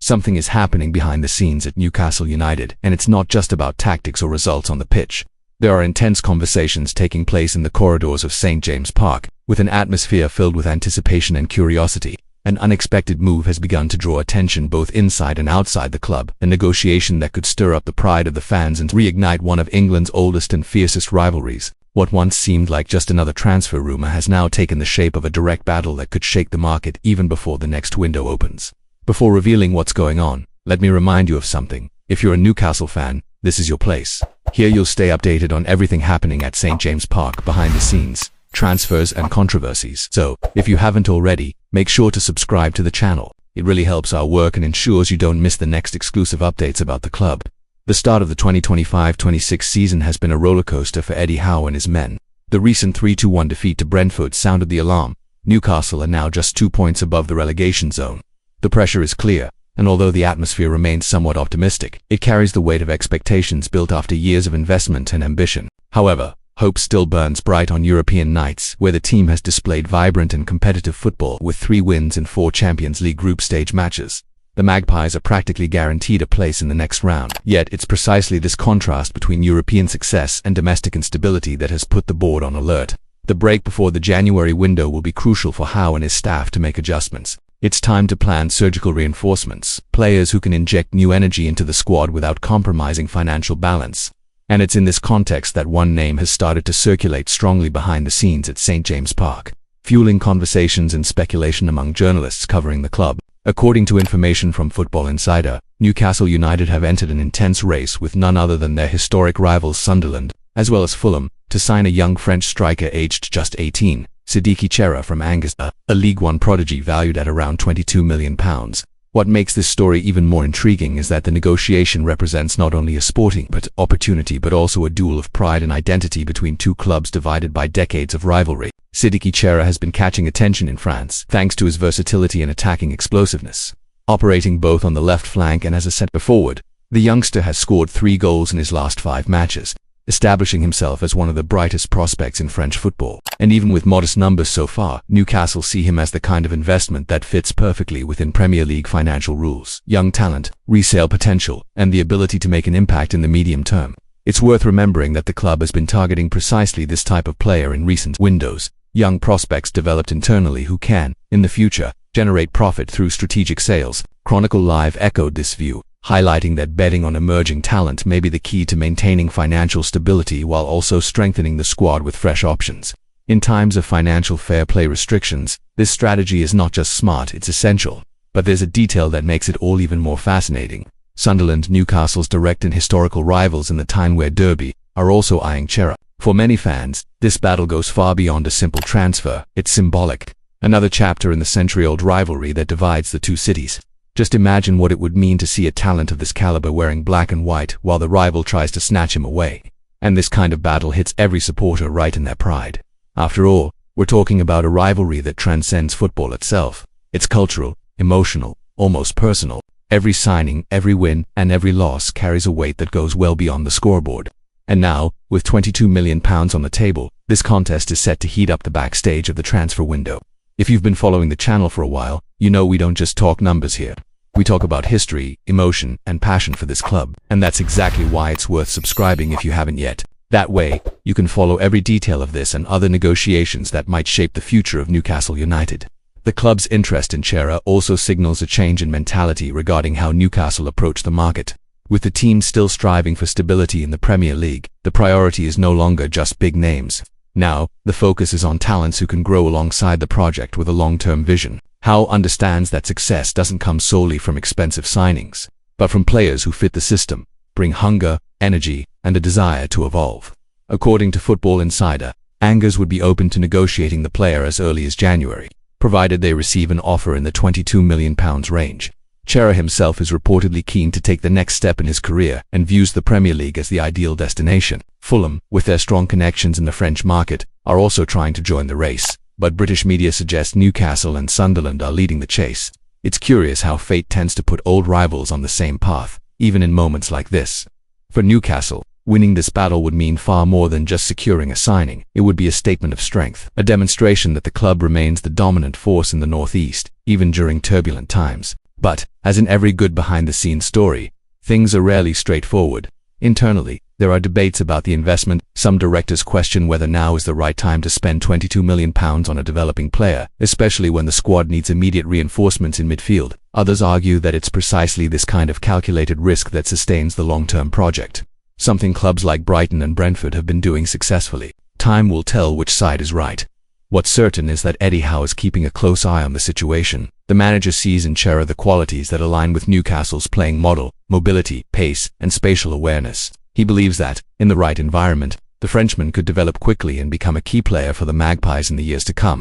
Something is happening behind the scenes at Newcastle United, and it's not just about tactics or results on the pitch. There are intense conversations taking place in the corridors of St. James Park, with an atmosphere filled with anticipation and curiosity. An unexpected move has begun to draw attention both inside and outside the club, a negotiation that could stir up the pride of the fans and reignite one of England's oldest and fiercest rivalries. What once seemed like just another transfer rumor has now taken the shape of a direct battle that could shake the market even before the next window opens. Before revealing what's going on, let me remind you of something. If you're a Newcastle fan, this is your place. Here you'll stay updated on everything happening at St. James Park behind the scenes, transfers and controversies. So, if you haven't already, make sure to subscribe to the channel. It really helps our work and ensures you don't miss the next exclusive updates about the club. The start of the 2025-26 season has been a rollercoaster for Eddie Howe and his men. The recent 3-1 defeat to Brentford sounded the alarm. Newcastle are now just 2 points above the relegation zone. The pressure is clear, and although the atmosphere remains somewhat optimistic, it carries the weight of expectations built after years of investment and ambition. However, hope still burns bright on European nights, where the team has displayed vibrant and competitive football with 3 wins in 4 Champions League group stage matches. The Magpies are practically guaranteed a place in the next round. Yet it's precisely this contrast between European success and domestic instability that has put the board on alert. The break before the January window will be crucial for Howe and his staff to make adjustments. It's time to plan surgical reinforcements, players who can inject new energy into the squad without compromising financial balance. And it's in this context that one name has started to circulate strongly behind the scenes at St. James Park, fueling conversations and speculation among journalists covering the club. According to information from Football Insider, Newcastle United have entered an intense race with none other than their historic rivals Sunderland, as well as Fulham, to sign a young French striker aged just 18. Sadik Cher from Angers, a League One prodigy valued at around £22 million. What makes this story even more intriguing is that the negotiation represents not only a sporting opportunity but also a duel of pride and identity between two clubs divided by decades of rivalry. Sadik Cher has been catching attention in France thanks to his versatility and attacking explosiveness. Operating both on the left flank and as a centre forward, the youngster has scored 3 goals in his last 5 matches, establishing himself as one of the brightest prospects in French football. And even with modest numbers so far, Newcastle see him as the kind of investment that fits perfectly within Premier League financial rules. Young talent, resale potential, and the ability to make an impact in the medium term. It's worth remembering that the club has been targeting precisely this type of player in recent windows. Young prospects developed internally who can, in the future, generate profit through strategic sales. Chronicle Live echoed this view, highlighting that betting on emerging talent may be the key to maintaining financial stability while also strengthening the squad with fresh options. In times of financial fair play restrictions, this strategy is not just smart, it's essential. But there's a detail that makes it all even more fascinating. Sunderland, Newcastle's direct and historical rivals in the Tyne-Wear Derby, are also eyeing Cher. For many fans, this battle goes far beyond a simple transfer. It's symbolic. Another chapter in the century-old rivalry that divides the two cities. Just imagine what it would mean to see a talent of this caliber wearing black and white while the rival tries to snatch him away. And this kind of battle hits every supporter right in their pride. After all, we're talking about a rivalry that transcends football itself. It's cultural, emotional, almost personal. Every signing, every win, and every loss carries a weight that goes well beyond the scoreboard. And now, with £22 million on the table, this contest is set to heat up the backstage of the transfer window. If you've been following the channel for a while, you know we don't just talk numbers here. We talk about history, emotion, and passion for this club. And that's exactly why it's worth subscribing if you haven't yet. That way, you can follow every detail of this and other negotiations that might shape the future of Newcastle United. The club's interest in Cher also signals a change in mentality regarding how Newcastle approach the market. With the team still striving for stability in the Premier League, the priority is no longer just big names. Now, the focus is on talents who can grow alongside the project with a long-term vision. Howe understands that success doesn't come solely from expensive signings, but from players who fit the system, bring hunger, energy, and a desire to evolve. According to Football Insider, Angers would be open to negotiating the player as early as January, provided they receive an offer in the £22 million range. Cher himself is reportedly keen to take the next step in his career and views the Premier League as the ideal destination. Fulham, with their strong connections in the French market, are also trying to join the race, but British media suggest Newcastle and Sunderland are leading the chase. It's curious how fate tends to put old rivals on the same path, even in moments like this. For Newcastle, winning this battle would mean far more than just securing a signing. It would be a statement of strength, a demonstration that the club remains the dominant force in the Northeast, even during turbulent times. But, as in every good behind-the-scenes story, things are rarely straightforward. Internally, there are debates about the investment. Some directors question whether now is the right time to spend £22 million on a developing player, especially when the squad needs immediate reinforcements in midfield. Others argue that it's precisely this kind of calculated risk that sustains the long-term project, something clubs like Brighton and Brentford have been doing successfully. Time will tell which side is right. What's certain is that Eddie Howe is keeping a close eye on the situation. The manager sees in Cher the qualities that align with Newcastle's playing model: mobility, pace, and spatial awareness. He believes that, in the right environment, the Frenchman could develop quickly and become a key player for the Magpies in the years to come.